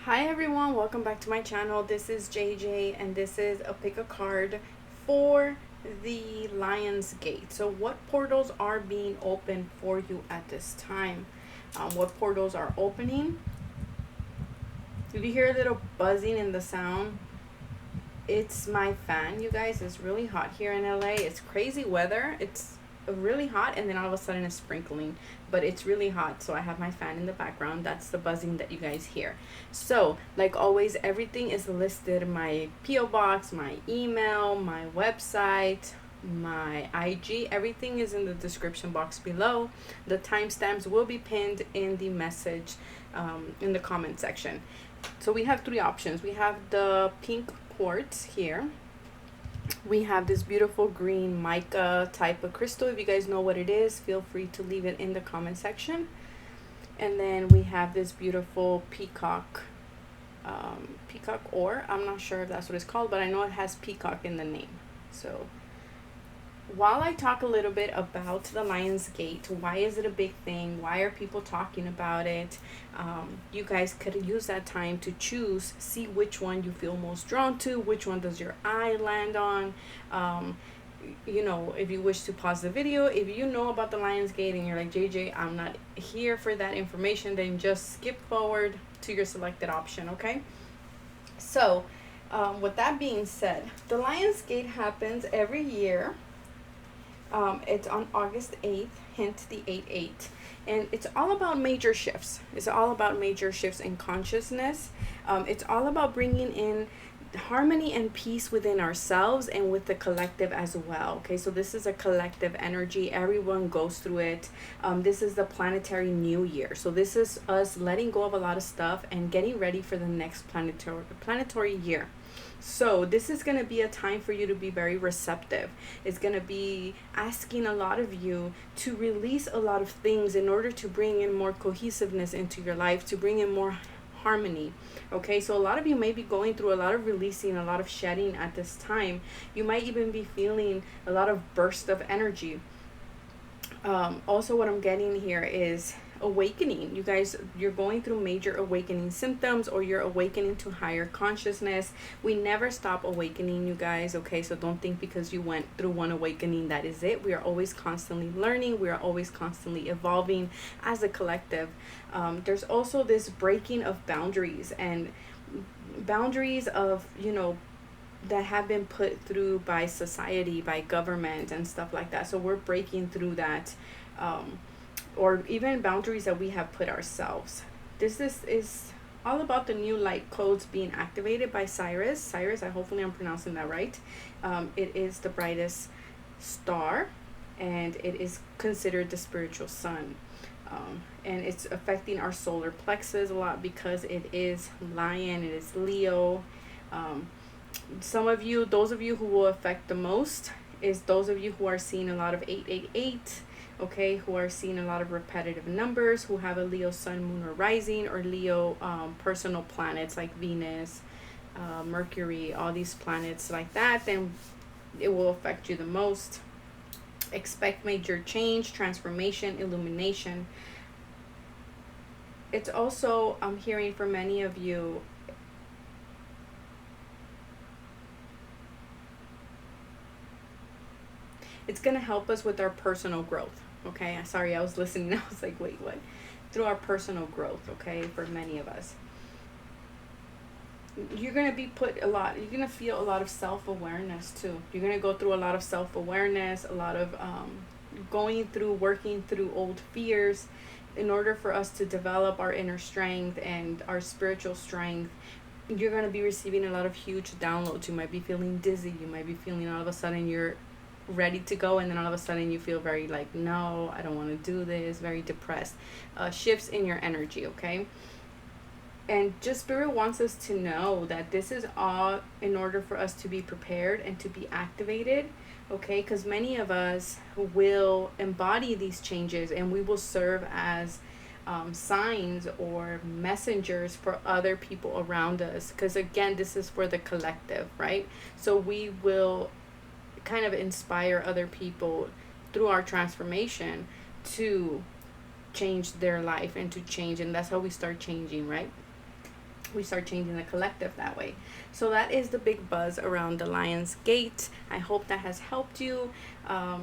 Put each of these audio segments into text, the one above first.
Hi everyone, welcome back to my channel. This is JJ and this is a pick a card for the Lion's Gate. So what portals are being opened for you at this time? What portals are opening? If you hear a little buzzing in the sound, it's my fan, you guys. It's really hot here in LA. It's crazy weather. It's really hot and then all of a sudden it's sprinkling, but it's really hot, so I have my fan in the background. That's the buzzing that you guys hear. So like always, everything is listed: my PO box, my email, my website, my IG. Everything is in the description box below. The timestamps will be pinned in the message, in the comment section. So we have three options. We have the pink quartz here. We have this beautiful green mica type of crystal. If you guys know what it is, feel free to leave it in the comment section. And then we have this beautiful peacock ore. I'm not sure if that's what it's called, but I know it has peacock in the name. So while I talk a little bit about the Lion's Gate, why is it a big thing? Why are people talking about it? You guys could use that time to choose, see which one you feel most drawn to, which one does your eye land on. You know, if you wish to pause the video, if you know about the Lion's Gate and you're like, JJ, I'm not here for that information, then just skip forward to your selected option, okay? So, with that being said, the Lion's Gate happens every year. It's on August 8th, hint the 8-8. And it's all about major shifts. It's all about major shifts in consciousness. It's all about bringing in harmony and peace within ourselves and with the collective as well. Okay, so this is a collective energy. Everyone goes through it. This is the planetary new year. So this is us letting go of a lot of stuff and getting ready for the next planetary year. So this is going to be a time for you to be very receptive. It's going to be asking a lot of you to release a lot of things in order to bring in more cohesiveness into your life, to bring in more harmony. Okay, so a lot of you may be going through a lot of releasing, a lot of shedding at this time. You might even be feeling a lot of burst of energy. Also, what I'm getting here is awakening. You guys, you're going through major awakening symptoms, or you're awakening to higher consciousness. We never stop awakening, you guys. Okay, so don't think because you went through one awakening that is it. We are always constantly learning. We are always constantly evolving as a collective. There's also this breaking of boundaries, and boundaries of, you know, that have been put through by society, by government and stuff like that. So we're breaking through that, or even boundaries that we have put ourselves. This is all about the new light codes being activated by Cyrus. Hopefully I'm pronouncing that right. It is the brightest star, and it is considered the spiritual sun. And it's affecting our solar plexus a lot because it is Lion, it is Leo. Some of you, those of you who will affect the most is those of you who are seeing a lot of 888, okay, who are seeing a lot of repetitive numbers, who have a Leo sun, moon, or rising, or Leo personal planets like Venus, Mercury, all these planets like that. Then it will affect you the most. Expect major change, transformation, illumination. It's also, I'm hearing for many of you, it's going to help us with our personal growth. Okay, sorry, I was listening. I was like, wait, what? Through our personal growth, okay, for many of us. You're going to be you're going to feel a lot of self-awareness too. You're going to go through a lot of self-awareness, a lot of working through old fears in order for us to develop our inner strength and our spiritual strength. You're going to be receiving a lot of huge downloads. You might be feeling dizzy. You might be feeling all of a sudden you're ready to go, and then all of a sudden you feel very like, no, I don't want to do this, very depressed. Shifts in your energy, okay? And just Spirit wants us to know that this is all in order for us to be prepared and to be activated, okay? Because many of us will embody these changes, and we will serve as signs or messengers for other people around us, because again, this is for the collective, right? So we will kind of inspire other people through our transformation to change their life and to change, and that's how we start changing, right? we start changing the collective that way. So that is the big buzz around the Lion's Gate. I hope that has helped you.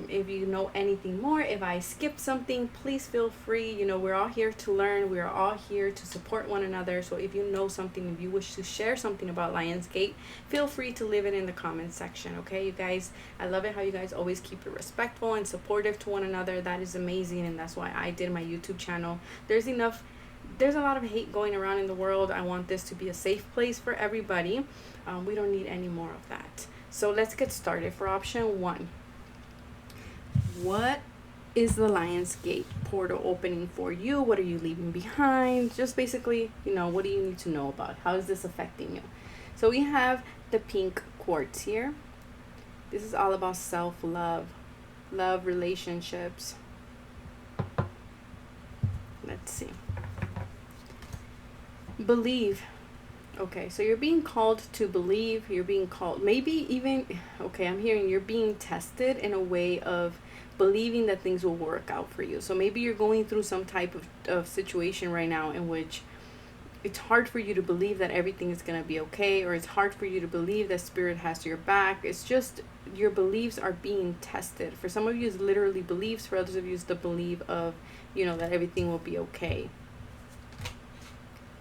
If you know anything more, if I skipped something, please feel free. You know, we're all here to learn. We're all here to support one another. So if you know something, if you wish to share something about Lion's Gate, feel free to leave it in the comments section. Okay, you guys, I love it how you guys always keep it respectful and supportive to one another. That is amazing, and that's why I did my YouTube channel. There's a lot of hate going around in the world. I want this to be a safe place for everybody. We don't need any more of that. So let's get started. For option 1, what is the Lion's Gate portal opening for you? What are you leaving behind? Just basically, you know, what do you need to know about? How is this affecting you? So we have the pink quartz here. This is all about self-love, love, relationships. Let's see. Believe. Okay, so you're being called to believe. You're being called, maybe even, okay, I'm hearing you're being tested in a way of believing that things will work out for you. So maybe you're going through some type of situation right now in which it's hard for you to believe that everything is going to be okay, or it's hard for you to believe that spirit has your back. It's just your beliefs are being tested. For some of you, it's literally beliefs. For others of you, it's the belief of, you know, that everything will be okay.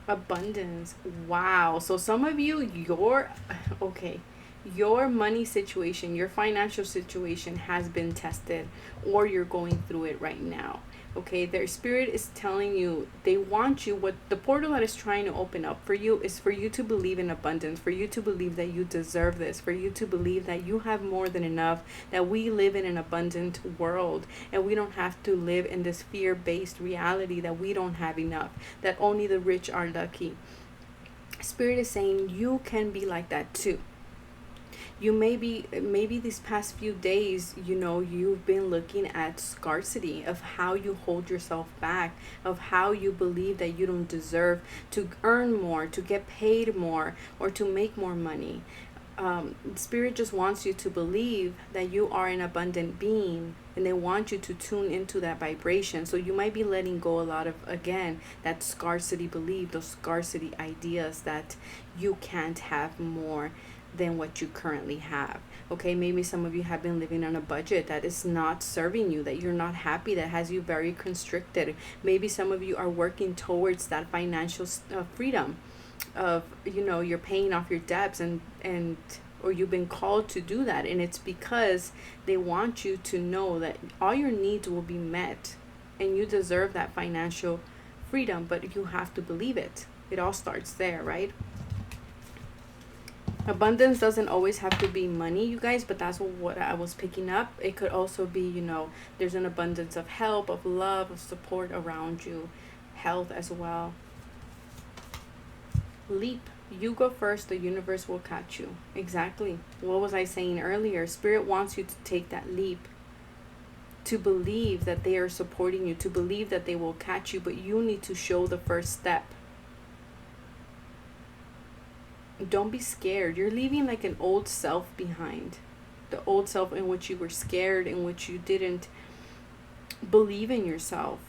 Abundance. Wow. So some of you, your money situation, your financial situation has been tested, or you're going through it right now. Okay, their spirit is telling you they want you, what the portal that is trying to open up for you is for you to believe in abundance, for you to believe that you deserve this, for you to believe that you have more than enough, that we live in an abundant world, and we don't have to live in this fear-based reality that we don't have enough, that only the rich are lucky. Spirit is saying you can be like that too. You maybe these past few days, you know, you've been looking at scarcity of how you hold yourself back, of how you believe that you don't deserve to earn more, to get paid more, or to make more money. Spirit just wants you to believe that you are an abundant being, and they want you to tune into that vibration. So you might be letting go a lot of, again, that scarcity belief, those scarcity ideas that you can't have more than what you currently have. Okay, maybe some of you have been living on a budget that is not serving you, that you're not happy, that has you very constricted. Maybe some of you are working towards that financial freedom of, you know, you're paying off your debts and or you've been called to do that, and it's because they want you to know that all your needs will be met and you deserve that financial freedom, but you have to believe it. It all starts there, right? Abundance doesn't always have to be money, you guys, but that's what I was picking up. It could also be, you know, there's an abundance of help, of love, of support around you, health as well. Leap. You go first, the universe will catch you. Exactly. What was I saying earlier? Spirit wants you to take that leap, to believe that they are supporting you, to believe that they will catch you, but you need to show the first step. Don't be scared. You're leaving like an old self behind. The old self in which you were scared, in which you didn't believe in yourself.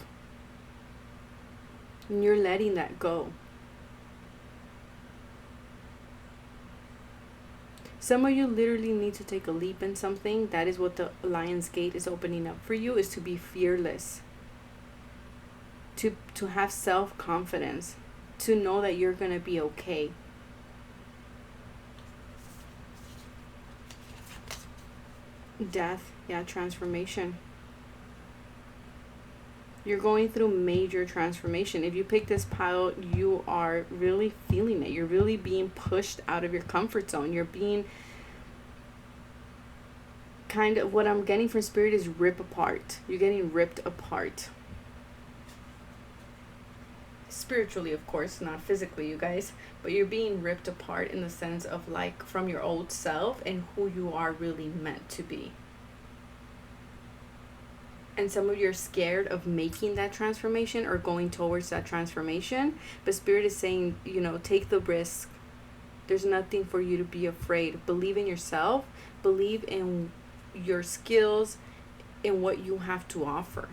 And you're letting that go. Some of you literally need to take a leap in something. That is what the Lion's Gate is opening up for you, is to be fearless. To have self-confidence. To know that you're going to be okay. Death, yeah, transformation. You're going through major transformation. If you pick this pile, you are really feeling it. You're really being pushed out of your comfort zone. You're being kind of, what I'm getting from Spirit is rip apart. You're getting ripped apart. Spiritually, of course, not physically, you guys, but you're being ripped apart in the sense of like from your old self and who you are really meant to be. And some of you are scared of making that transformation or going towards that transformation, but Spirit is saying, you know, take the risk. There's nothing for you to be afraid. Believe in yourself, believe in your skills, in what you have to offer.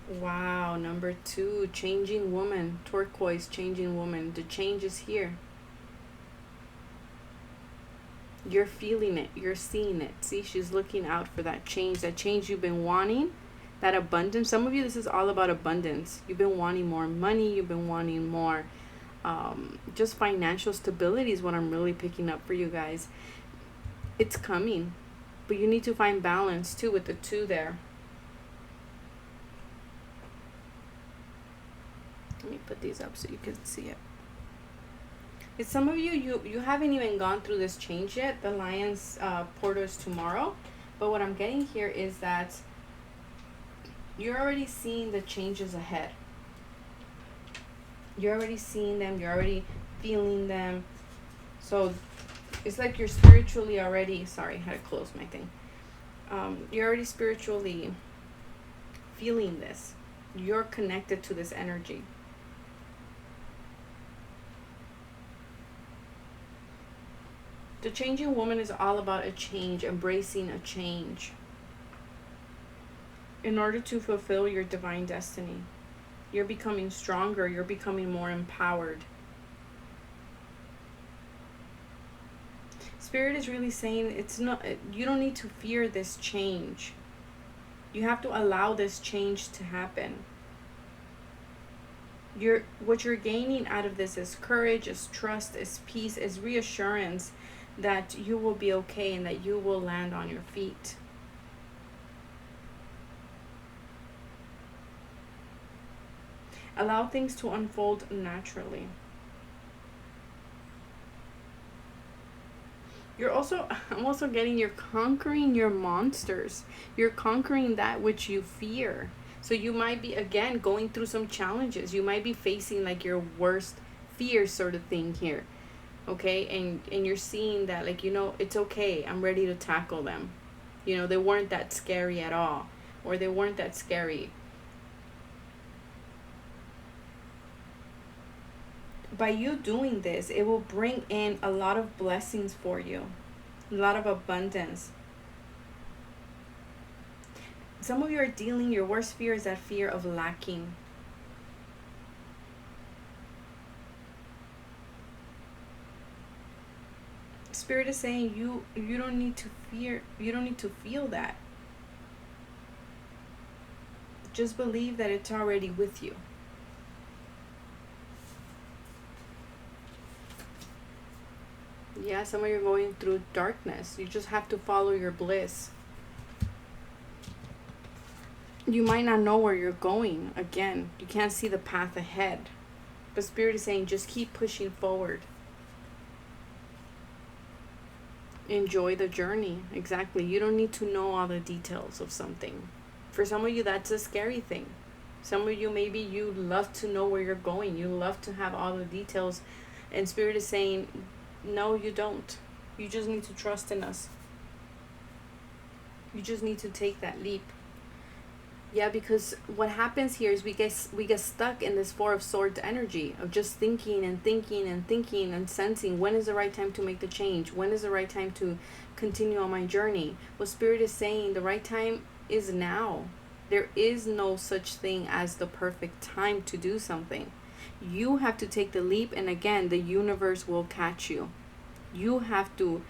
Wow, number 2, changing woman. Turquoise, changing woman. The change is here. You're feeling it. You're seeing it. See, she's looking out for that change you've been wanting, that abundance. Some of you, this is all about abundance. You've been wanting more money. You've been wanting more, just financial stability is what I'm really picking up for you guys. It's coming, but you need to find balance too with the 2 there. Let me put these up so you can see it. It's some of you, you haven't even gone through this change yet. The Lion's portal is tomorrow. But what I'm getting here is that you're already seeing the changes ahead. You're already seeing them. You're already feeling them. So it's like you're spiritually already, sorry, I had to close my thing. You're already spiritually feeling this. You're connected to this energy. The changing woman is all about a change, embracing a change in order to fulfill your divine destiny. You're becoming stronger. You're becoming more empowered. Spirit is really saying it's not, you don't need to fear this change. You have to allow this change to happen. What you're gaining out of this is courage, is trust, is peace, is reassurance that you will be okay and that you will land on your feet. Allow things to unfold naturally. I'm also getting you're conquering your monsters. You're conquering that which you fear. So you might be, again, going through some challenges. You might be facing like your worst fear sort of thing here. Okay, and you're seeing that, like, it's okay, I'm ready to tackle them. They weren't that scary at all, or they weren't that scary. By you doing this, it will bring in a lot of blessings for you, a lot of abundance. Some of you are dealing, your worst fear is that fear of lacking. Spirit is saying you don't need to fear, you don't need to feel that. Just believe that it's already with you. Yeah, some of you are going through darkness. You just have to follow your bliss. You might not know where you're going. Again, you can't see the path ahead. But Spirit is saying just keep pushing forward. Enjoy the journey. Exactly. You don't need to know all the details of something. For some of you, that's a scary thing. Some of you, maybe you love to know where you're going. You love to have all the details. And Spirit is saying, no, you don't. You just need to trust in us. You just need to take that leap. Yeah, because what happens here is we get stuck in this 4 of Swords energy of just thinking and thinking and thinking and sensing when is the right time to make the change, when is the right time to continue on my journey. What Spirit is saying, the right time is now. There is no such thing as the perfect time to do something. You have to take the leap, and again, the universe will catch you. You have to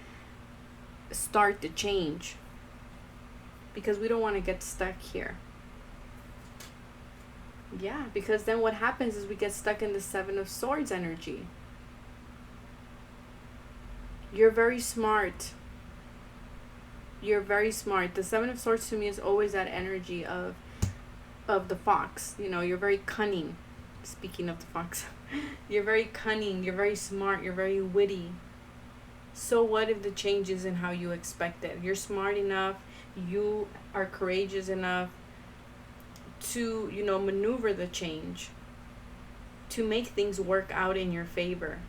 start the change, because we don't want to get stuck here. Yeah, because then what happens is we get stuck in the 7 of Swords energy. You're very smart. You're very smart. The 7 of Swords to me is always that energy of the fox. You're very cunning. Speaking of the fox, you're very cunning. You're very smart. You're very witty. So what if the change isn't how you expect it? You're smart enough. You are courageous enough to maneuver the change, to make things work out in your favor.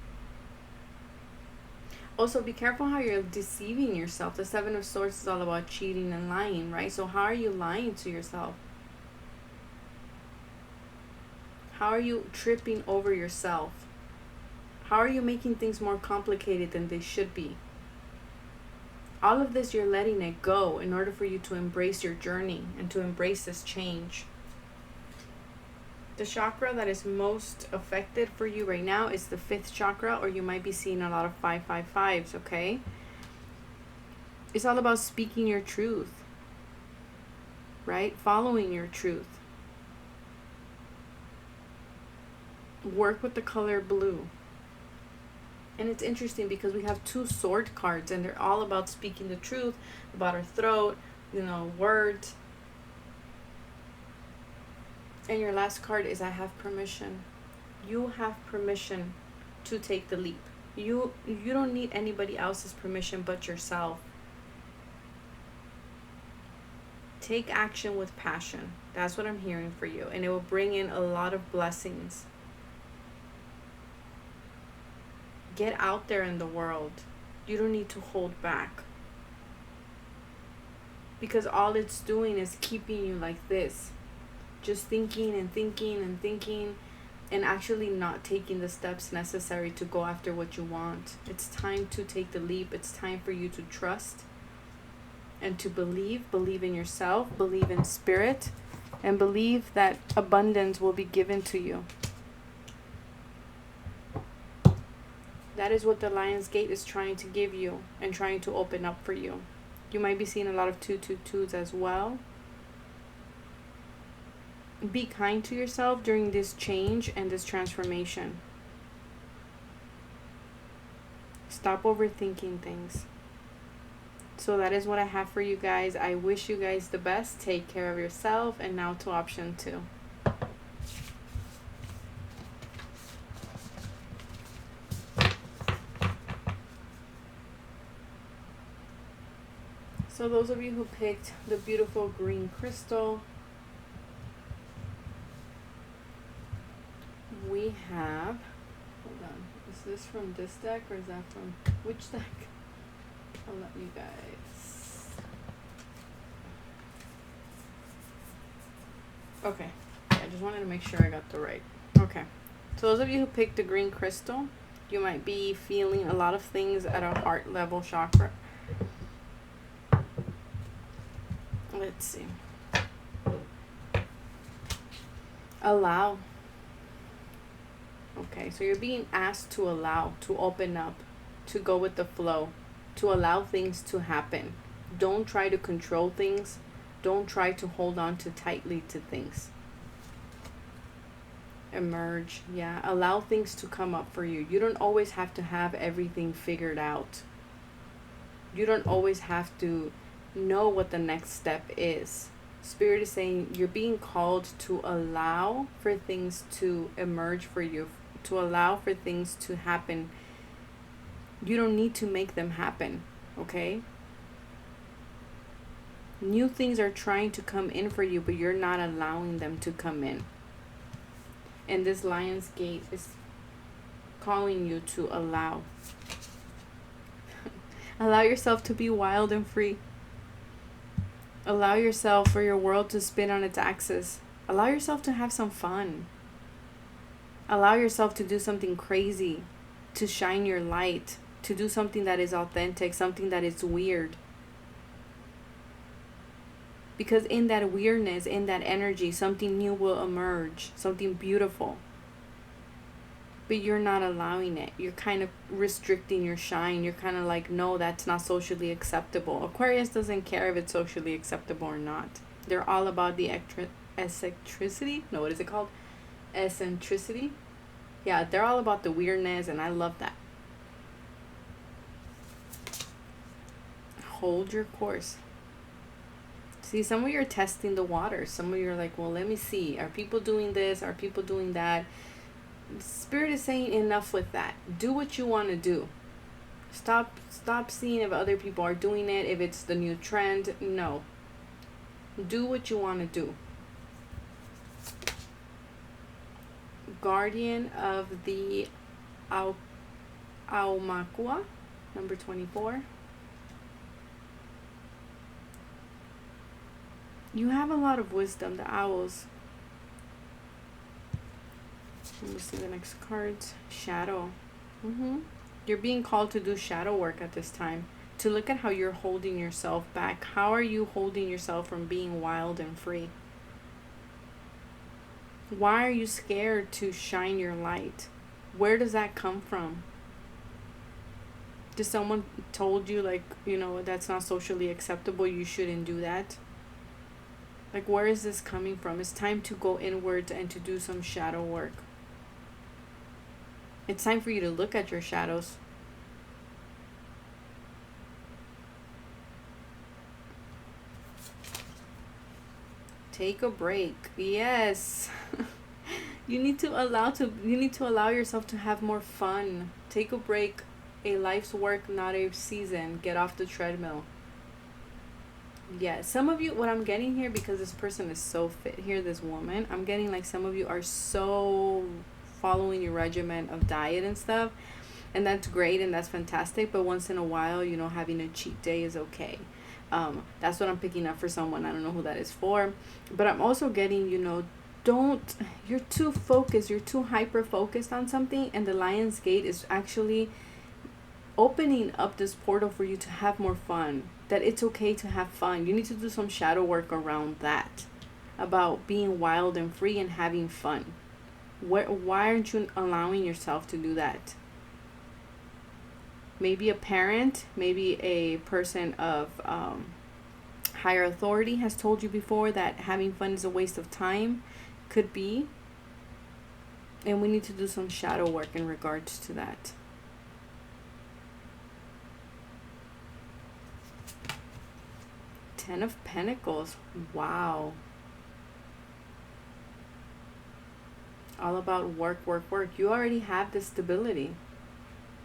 Also, be careful how you're deceiving yourself. The 7 of Swords is all about cheating and lying, right? So how are you lying to yourself? How are you tripping over yourself? How are you making things more complicated than they should be? All of this, you're letting it go in order for you to embrace your journey and to embrace this change. The chakra that is most affected for you right now is the 5th chakra, or you might be seeing a lot of 555s, okay? It's all about speaking your truth, right? Following your truth. Work with the color blue. And it's interesting because we have 2 sword cards, and they're all about speaking the truth, about our throat, words. And your last card is I have permission. You have permission to take the leap. You don't need anybody else's permission but yourself. Take action with passion. That's what I'm hearing for you. And it will bring in a lot of blessings. Get out there in the world. You don't need to hold back. Because all it's doing is keeping you like this. Just thinking and thinking and thinking, and actually not taking the steps necessary to go after what you want. It's time to take the leap. It's time for you to trust and to believe in yourself, believe in spirit, and believe that abundance will be given to you. That is what the Lion's Gate is trying to give you and trying to open up for you. You might be seeing a lot of 222s as well. Be kind to yourself during this change and this transformation. Stop overthinking things. So that is what I have for you guys. I wish you guys the best. Take care of yourself. And now to option 2. So those of you who picked the beautiful green crystal, we have, hold on, is this from this deck or is that from which deck? I'll let you guys. Okay, I just wanted to make sure I got the right. Okay, so those of you who picked the green crystal, you might be feeling a lot of things at a heart level chakra. Let's see. Allow. Okay, so you're being asked to allow, to open up, to go with the flow, to allow things to happen. Don't try to control things. Don't try to hold on too tightly to things. Emerge, yeah. Allow things to come up for you. You don't always have to have everything figured out. You don't always have to know what the next step is. Spirit is saying you're being called to allow for things to emerge for you, to allow for things to happen. You don't need to make them happen, okay? New things are trying to come in for you, but you're not allowing them to come in. And this Lion's Gate is calling you to allow. Allow yourself to be wild and free. Allow yourself for your world to spin on its axis. Allow yourself to have some fun. Allow yourself to do something crazy, to shine your light, to do something that is authentic, something that is weird. Because in that weirdness, in that energy, something new will emerge, something beautiful. But you're not allowing it. You're kind of restricting your shine. You're kind of like, no, that's not socially acceptable. Aquarius doesn't care if it's socially acceptable or not. They're all about the eccentricity. No, what is it called? Eccentricity. Yeah, they're all about the weirdness, and I love that. Hold your course. See, some of you are testing the water. Some of you are like, well, let me see. Are people doing this? Are people doing that? Spirit is saying enough with that. Do what you want to do. Stop seeing if other people are doing it, if it's the new trend. No. Do what you want to do. Guardian of the Aumakua, number 24. You have a lot of wisdom, the owls. Let me see the next cards. Shadow. You're being called to do shadow work at this time. To look at how you're holding yourself back. How are you holding yourself from being wild and free? Why are you scared to shine your light? Where does that come from? Did someone told you, like, that's not socially acceptable, you shouldn't do that? Like, where is this coming from? It's time to go inwards and to do some shadow work. It's time for you to look at your shadows. Take a break. Yes. You need to allow yourself to have more fun. Take a break. A life's work, not a season. Get off the treadmill. Yeah, some of you, what I'm getting here, because this person is so fit here, this woman, I'm getting like some of you are so following your regimen of diet and stuff, and that's great and that's fantastic, but once in a while, having a cheat day is okay. That's what I'm picking up for someone. I don't know who that is for, but I'm also getting, you're too focused, you're too hyper focused on something, and the Lion's Gate is actually opening up this portal for you to have more fun, that it's okay to have fun. You need to do some shadow work around that, about being wild and free and having fun. Why aren't you allowing yourself to do that? Maybe a parent, maybe a person of higher authority has told you before that having fun is a waste of time. Could be. And we need to do some shadow work in regards to that. Ten of Pentacles. Wow. All about work, work, work. You already have the stability.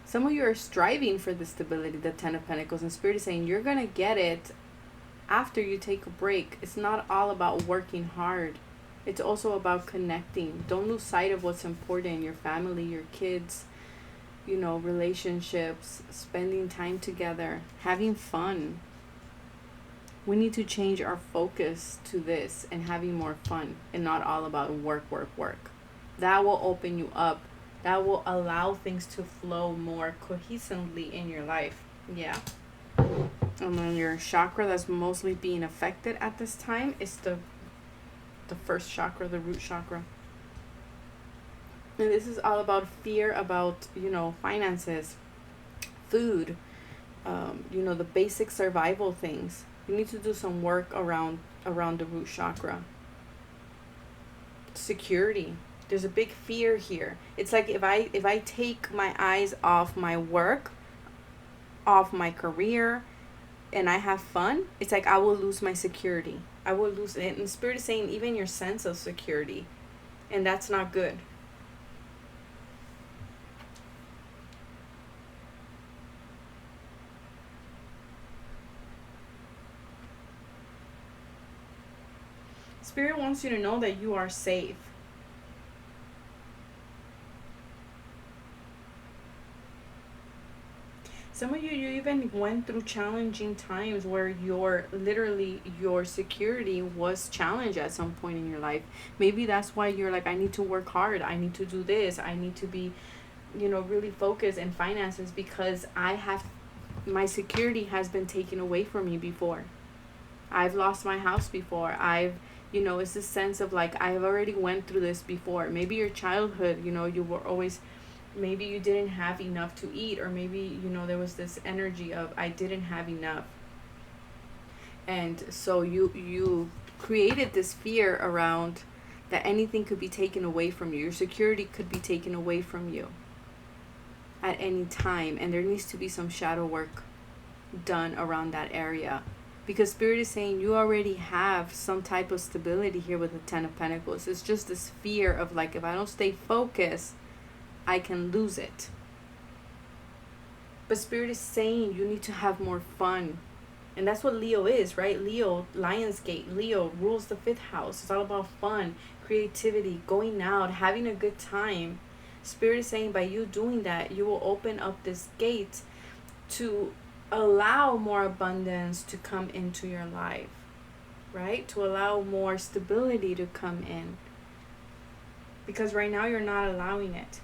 Some of you are striving for the stability, the Ten of Pentacles. And Spirit is saying you're going to get it after you take a break. It's not all about working hard. It's also about connecting. Don't lose sight of what's important. Your family, your kids, relationships, spending time together, having fun. We need to change our focus to this and having more fun and not all about work, work, work. That will open you up. That will allow things to flow more cohesively in your life. Yeah. And then your chakra that's mostly being affected at this time is the first chakra, the root chakra. And this is all about fear, about, finances, food, the basic survival things. You need to do some work around the root chakra. Security. There's a big fear here. It's like if I take my eyes off my work, off my career, and I have fun, it's like I will lose my security. I will lose it. And Spirit is saying even your sense of security. And that's not good. Spirit wants you to know that you are safe. Some of you even went through challenging times where your security was challenged at some point in your life. Maybe that's why you're like, I need to work hard. I need to do this. I need to be, really focused in finances, because my security has been taken away from me before. I've lost my house before. It's this sense of like, I've already went through this before. Maybe your childhood, you were always, maybe you didn't have enough to eat, or maybe, there was this energy of I didn't have enough. And so you created this fear around that anything could be taken away from you. Your security could be taken away from you at any time. And there needs to be some shadow work done around that area. Because Spirit is saying you already have some type of stability here with the Ten of Pentacles. It's just this fear of like, if I don't stay focused, I can lose it. But Spirit is saying you need to have more fun. And that's what Leo is, right? Leo, Lion's Gate. Leo rules the 5th house. It's all about fun, creativity, going out, having a good time. Spirit is saying by you doing that, you will open up this gate to allow more abundance to come into your life, right? To allow more stability to come in. Because right now you're not allowing it.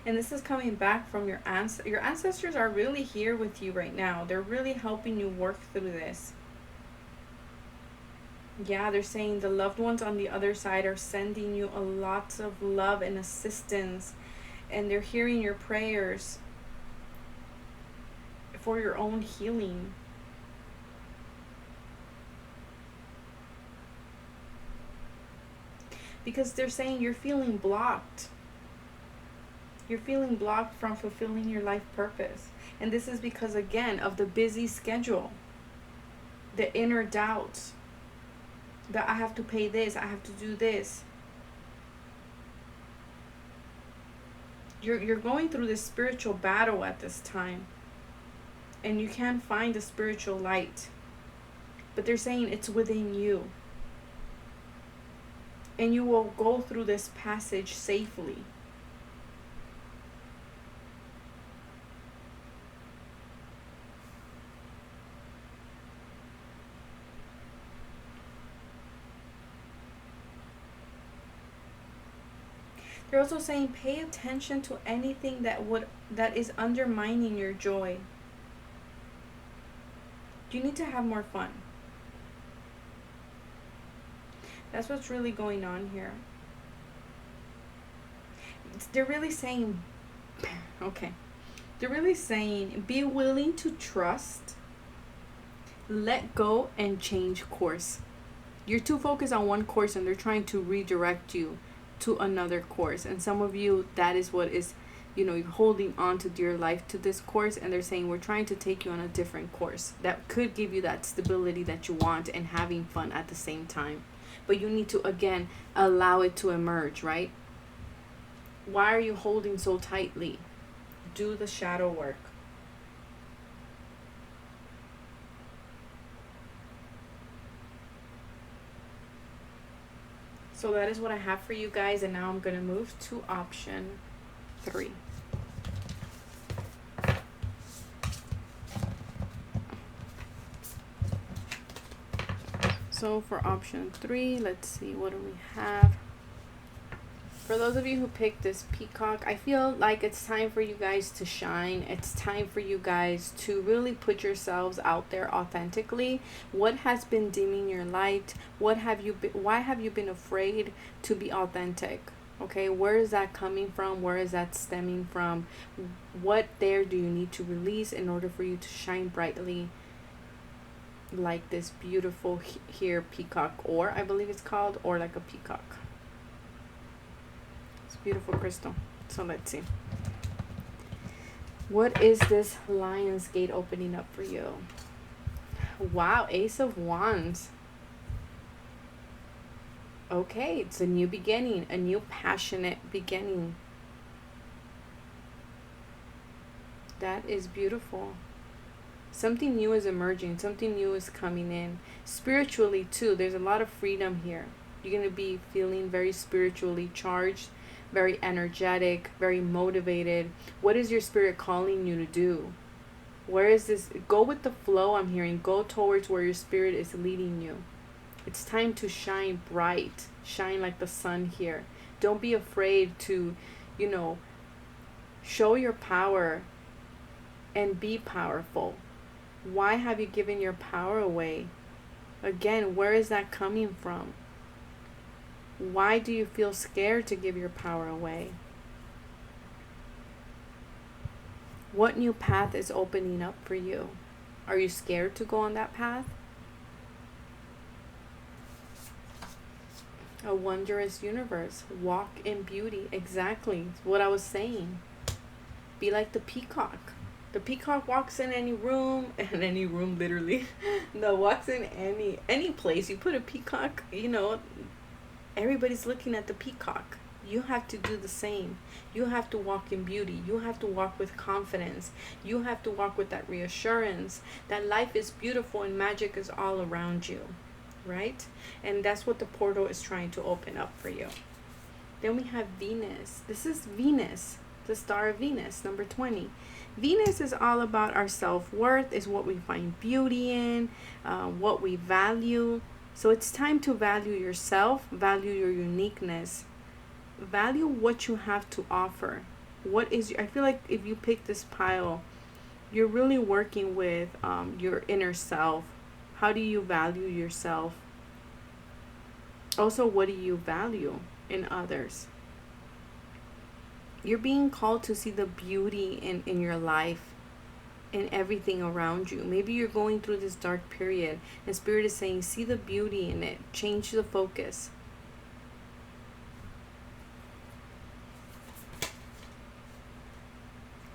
And this is coming back from your ancestors. Your ancestors are really here with you right now. They're really helping you work through this. Yeah, they're saying the loved ones on the other side are sending you a lot of love and assistance, and they're hearing your prayers for your own healing. Because they're saying you're feeling blocked. You're feeling blocked from fulfilling your life purpose. And this is because, again, of the busy schedule, the inner doubts, that I have to pay this, I have to do this. You're going through this spiritual battle at this time. And you can't find the spiritual light. But they're saying it's within you. And you will go through this passage safely. They're also saying pay attention to anything that is undermining your joy. You need to have more fun. That's what's really going on here. They're really saying, okay. They're really saying be willing to trust, let go, and change course. You're too focused on one course and they're trying to redirect you to another course. And some of you, that is what is, you're holding on to dear life to this course, and they're saying we're trying to take you on a different course that could give you that stability that you want and having fun at the same time. But you need to, again, allow it to emerge, right? Why are you holding so tightly? Do the shadow work. So that is what I have for you guys, and now I'm going to move to option 3. So for option 3, let's see, what do we have? For those of you who picked this peacock, I feel like it's time for you guys to shine. It's time for you guys to really put yourselves out there authentically. What has been dimming your light? Why have you been afraid to be authentic? Okay, where is that coming from? Where is that stemming from? What there do you need to release in order for you to shine brightly like this beautiful here peacock, or I believe it's called, or like a peacock. Beautiful crystal. So let's see. What is this Lion's Gate opening up for you? Wow, Ace of Wands. Okay, it's a new beginning, a new passionate beginning. That is beautiful. Something new is emerging. Something new is coming in. Spiritually too, there's a lot of freedom here. You're going to be feeling very spiritually charged, very energetic, very motivated. What is your spirit calling you to do? Where is this? Go with the flow, I'm hearing. Go towards where your spirit is leading you. It's time to shine bright. Shine like the sun here. Don't be afraid to, show your power and be powerful. Why have you given your power away? Again, where is that coming from? Why do you feel scared to give your power away? What new path is opening up for you? Are you scared to go on that path? A wondrous universe. Walk in beauty. Exactly. It's what I was saying. Be like the peacock. The peacock walks in any room, and any room literally. No, walks in any place. You put a peacock, everybody's looking at the peacock. You have to do the same. You have to walk in beauty. You have to walk with confidence. You have to walk with that reassurance that life is beautiful and magic is all around you, right? And that's what the portal is trying to open up for you. Then we have Venus. This is Venus, the star of Venus, number 20. Venus is all about our self-worth, is what we find beauty in, what we value. So it's time to value yourself, value your uniqueness, value what you have to offer. I feel like if you pick this pile, you're really working with your inner self. How do you value yourself? Also, what do you value in others? You're being called to see the beauty in your life, in everything around you. Maybe you're going through this dark period and Spirit is saying, see the beauty in it. Change the focus.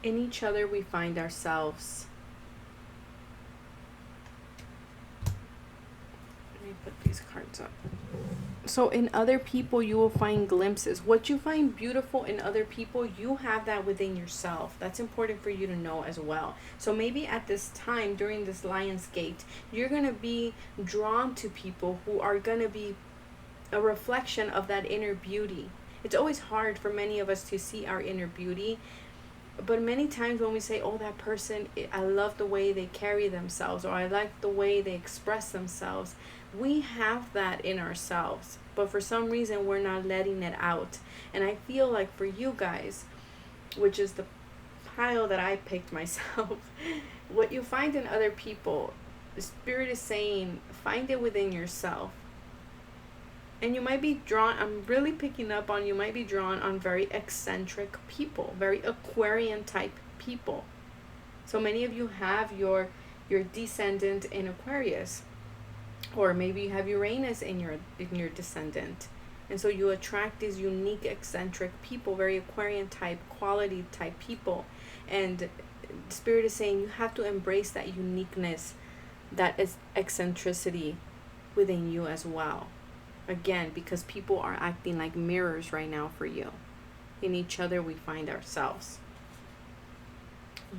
In each other we find ourselves. Let me put these cards up. So in other people you will find glimpses. What you find beautiful in other people, you have that within yourself. That's important for you to know as well. So maybe at this time during this Lion's Gate, you're going to be drawn to people who are going to be a reflection of that inner beauty. It's always hard for many of us to see our inner beauty. But many times when we say, oh, that person, I love the way they carry themselves, or I like the way they express themselves, we have that in ourselves. But for some reason, we're not letting it out. And I feel like for you guys, which is the pile that I picked myself, what you find in other people, the Spirit is saying, find it within yourself. And you might be drawn, I'm really picking up on, you might be drawn on very eccentric people, very Aquarian type people. So many of you have your descendant in Aquarius, or maybe you have Uranus in your descendant. And so you attract these unique eccentric people, very Aquarian type, quality type people. And Spirit is saying you have to embrace that uniqueness, that is eccentricity within you as well. Again, because people are acting like mirrors right now for you. In each other we find ourselves.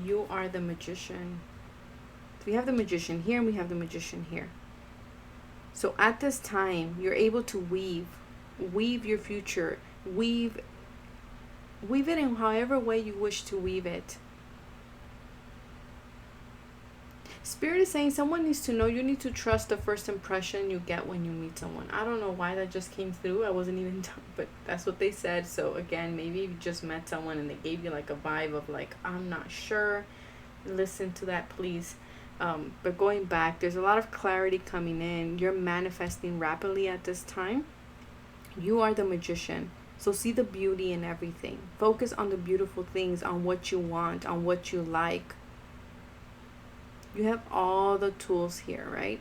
You are the Magician. We have the Magician here and we have the Magician here. So at this time, you're able to weave your future, weave it in however way you wish to weave it. Spirit is saying someone needs to know, you need to trust the first impression you get when you meet someone. I don't know why that just came through. I wasn't even done, but that's what they said. So again, maybe you just met someone and they gave you like a vibe of like, I'm not sure. Listen to that, please. But going back, there's a lot of clarity coming in. You're manifesting rapidly at this time. You are the Magician. So see the beauty in everything. Focus on the beautiful things, on what you want, on what you like. You have all the tools here, right?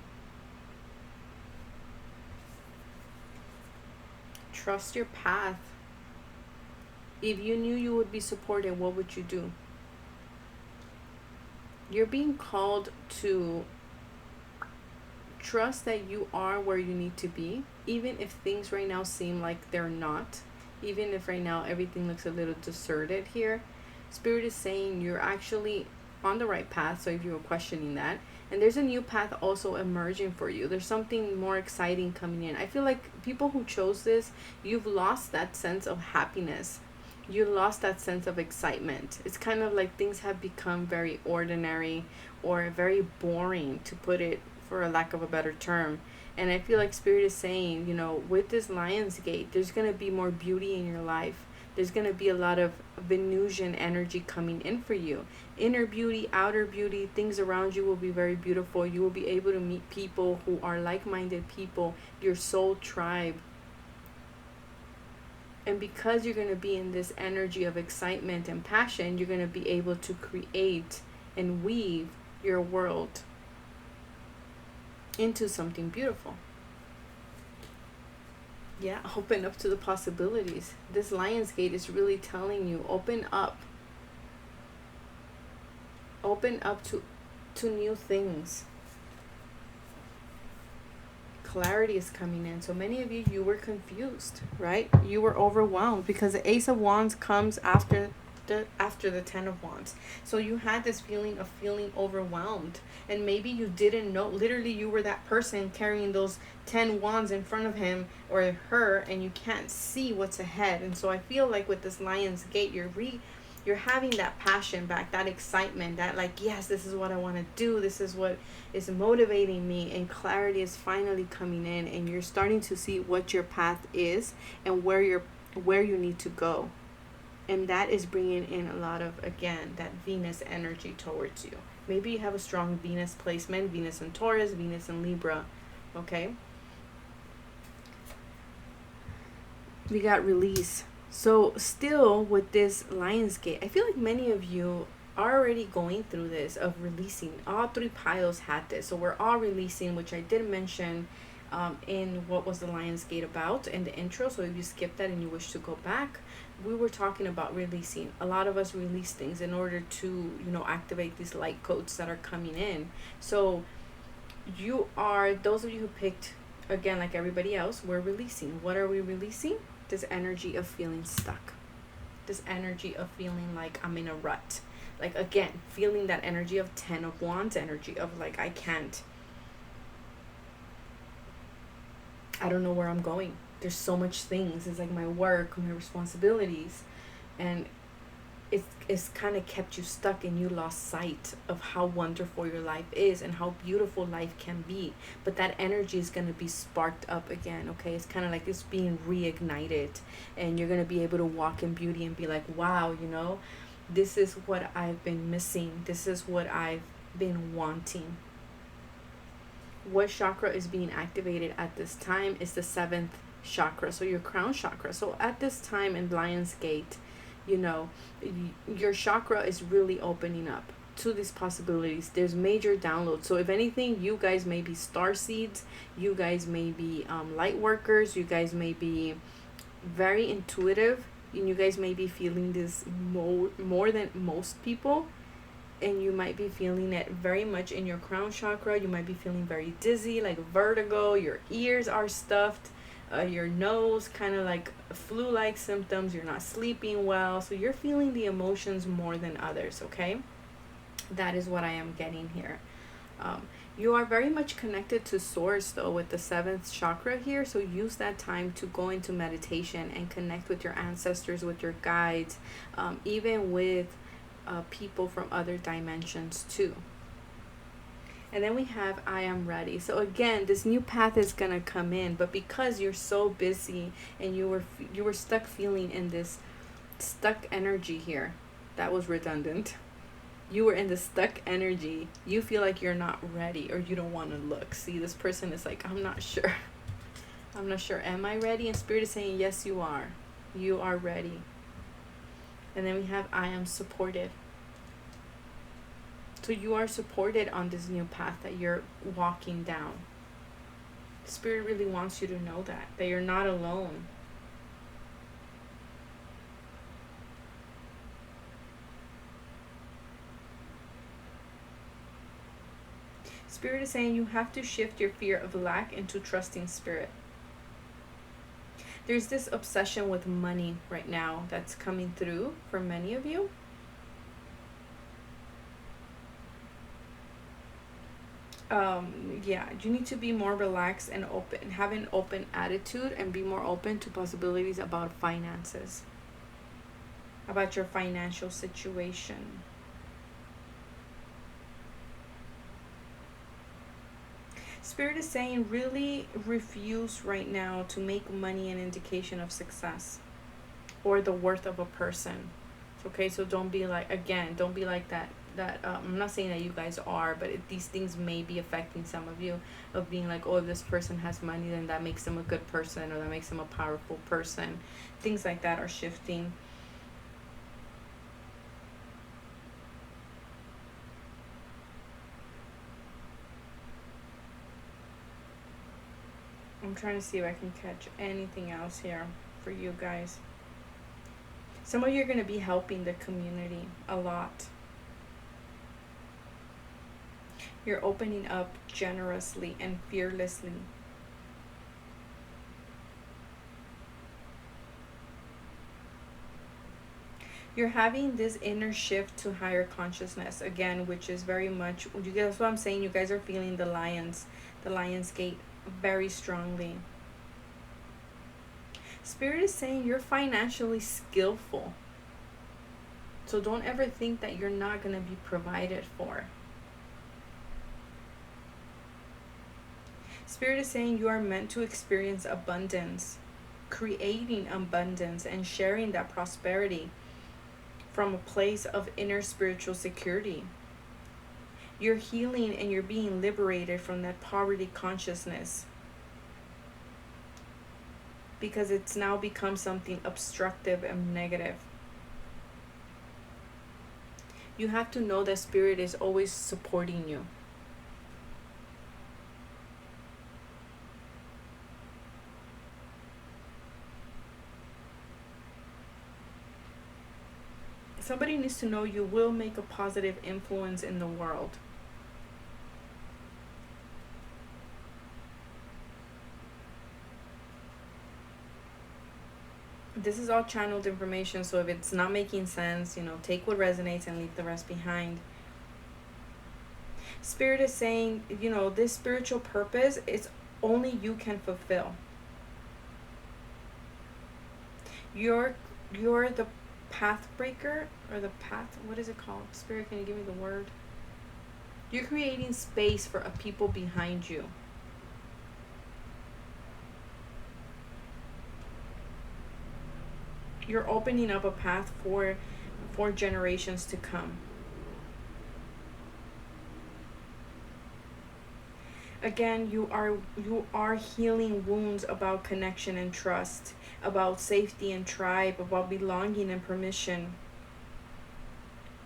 Trust your path. If you knew you would be supported, what would you do? You're being called to trust that you are where you need to be, even if things right now seem like they're not. Even if right now everything looks a little deserted here. Spirit is saying you're actually on the right path. So if you were questioning that, and there's a new path also emerging for you, there's something more exciting coming in. I feel like people who chose this, you've lost that sense of happiness, you lost that sense of excitement. It's kind of like things have become very ordinary or very boring, to put it for a lack of a better term. And I feel like Spirit is saying, you know, with this Lion's Gate, there's going to be more beauty in your life. There's going to be a lot of Venusian energy coming in for you. Inner beauty, outer beauty, things around you will be very beautiful. You will be able to meet people who are like-minded people, your soul tribe. And because you're going to be in this energy of excitement and passion, you're going to be able to create and weave your world into something beautiful. Yeah, open up to the possibilities. This Lion's Gate is really telling you, open up. Open up to new things. Clarity is coming in. So many of you were confused, right? You were overwhelmed because the Ace of Wands comes after the Ten of Wands. So you had this feeling of feeling overwhelmed, and maybe you didn't know, literally you were that person carrying those 10 wands in front of him or her, and you can't see what's ahead. And so I feel like with this Lion's Gate, you're having that passion back, that excitement, that like, yes, this is what I want to do, this is what is motivating me, and clarity is finally coming in, and you're starting to see what your path is and where you need to go. And that is bringing in a lot of, again, that Venus energy towards you. Maybe you have a strong Venus placement, Venus in Taurus, Venus in Libra, okay? We got release. So still with this Lionsgate, I feel like many of you are already going through this of releasing. All three piles had this. So we're all releasing, which I did mention in what was the Lionsgate about in the intro. So if you skipped that and you wish to go back, we were talking about releasing. A lot of us release things in order to, you know, activate these light codes that are coming in. So you are, those of you who picked, again, like everybody else, we're releasing. What are we releasing? This energy of feeling stuck. This energy of feeling like I'm in a rut. Like, again, feeling that energy of 10 of Wands energy of like, I don't know where I'm going. There's so much things. It's like my work, my responsibilities, and it's kind of kept you stuck, and you lost sight of how wonderful your life is and how beautiful life can be. But that energy is going to be sparked up again, okay? It's kind of like it's being reignited, and you're going to be able to walk in beauty and be like, wow, you know, this is what I've been missing. This is what I've been wanting. What chakra is being activated at this time is the 7th chakra, so your crown chakra. So at this time in Lionsgate, you know, your chakra is really opening up to these possibilities. There's major downloads. So if anything, you guys may be star seeds, you guys may be light workers, you guys may be very intuitive, and you guys may be feeling this more than most people. And you might be feeling it very much in your crown chakra. You might be feeling very dizzy, like vertigo. Your ears are stuffed. Your nose, kind of like flu-like symptoms. You're not sleeping well. So you're feeling the emotions more than others, okay? That is what I am getting here. You are very much connected to source, though, with the 7th chakra here. So use that time to go into meditation and connect with your ancestors, with your guides, even with people from other dimensions too. And then we have I am ready. So again, this new path is gonna come in, but because you're so busy and you were stuck feeling in this stuck energy here, that was redundant. You were in the stuck energy. You feel like you're not ready, or you don't want to look. See, this person is like, I'm not sure. I'm not sure. Am I ready? And Spirit is saying, yes, you are. You are ready. And then we have I am supported. So you are supported on this new path that you're walking down. Spirit really wants you to know that you're not alone. Spirit is saying you have to shift your fear of lack into trusting Spirit. There's this obsession with money right now that's coming through for many of you. Yeah, you need to be more relaxed and open, have an open attitude, and be more open to possibilities about finances, about your financial situation. Spirit is saying really refuse right now to make money an indication of success or the worth of a person. Okay, so don't be like, again, don't be like that. I'm not saying that you guys are, but these things may be affecting some of you, of being like, oh, if this person has money, then that makes them a good person, or that makes them a powerful person. Things like that are shifting. I'm trying to see if I can catch anything else here for you guys. Some of you are going to be helping the community a lot. You're opening up generously and fearlessly. You're having this inner shift to higher consciousness again, which is very much, you guys, that's what I'm saying. You guys are feeling the Lion's Gate very strongly. Spirit is saying you're financially skillful. So don't ever think that you're not going to be provided for. Spirit is saying you are meant to experience abundance, creating abundance and sharing that prosperity. from a place of inner spiritual security. You're healing and you're being liberated from that poverty consciousness, because it's now become something obstructive and negative. You have to know that spirit is always supporting you. Somebody needs to know you will make a positive influence in the world. This is all channeled information, so if it's not making sense, take what resonates and leave the rest behind. Spirit is saying, this spiritual purpose is only you can fulfill. You're the path breaker, or the path, what is it called? Spirit, can you give me the word? You're creating space for a people behind you. You're opening up a path for generations to come. Again, you are healing wounds about connection and trust, about safety and tribe, about belonging and permission.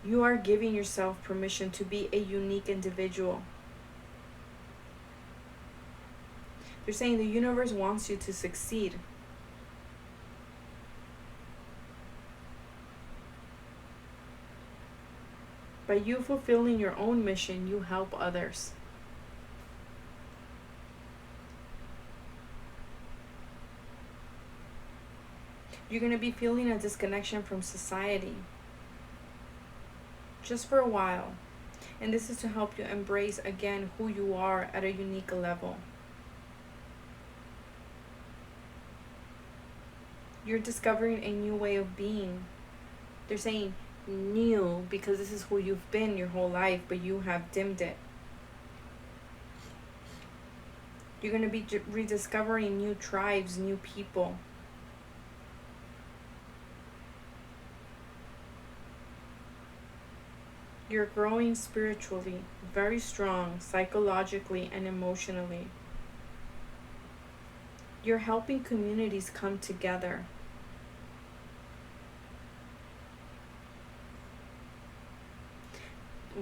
You are giving yourself permission to be a unique individual. They're saying the universe wants you to succeed. By you fulfilling your own mission, you help others. You're going to be feeling a disconnection from society, just for a while. And this is to help you embrace again who you are at a unique level. You're discovering a new way of being. They're saying new because this is who you've been your whole life, but you have dimmed it. You're going to be rediscovering new tribes, new people. You're growing spiritually, very strong, psychologically and emotionally. You're helping communities come together.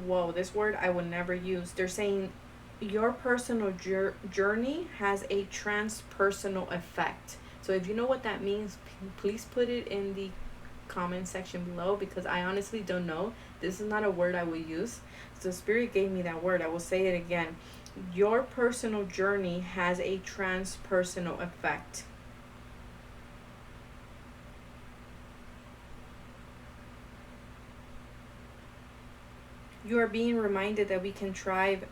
Whoa, this word I would never use. They're saying your personal journey has a transpersonal effect. So if you know what that means, please put it in the comment section below, because I honestly don't know. This is not a word I would use. So Spirit gave me that word. I will say it again. Your personal journey has a transpersonal effect. You are being reminded that we can thrive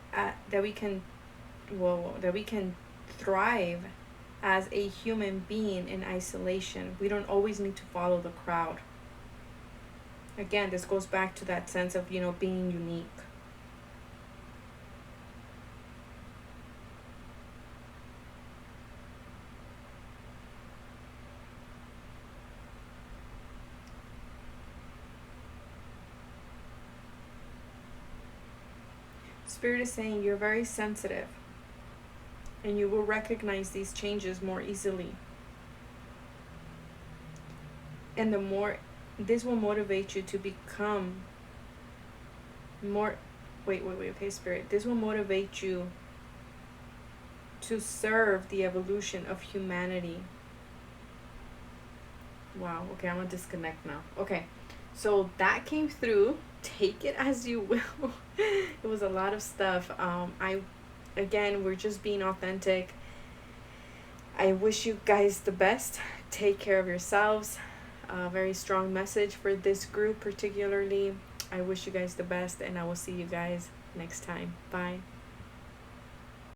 as a human being in isolation. We don't always need to follow the crowd. Again, this goes back to that sense of, being unique. Spirit is saying you're very sensitive, and you will recognize these changes more easily. And the more this will motivate you to become more, okay, Spirit, this will motivate you to serve the evolution of humanity. Wow, okay, I'm gonna disconnect now. Okay, so that came through. Take it as you will. It was a lot of stuff. Again, we're just being authentic. I wish you guys the best. Take care of yourselves. A very strong message for this group particularly. I wish you guys the best, and I will see you guys next time. Bye.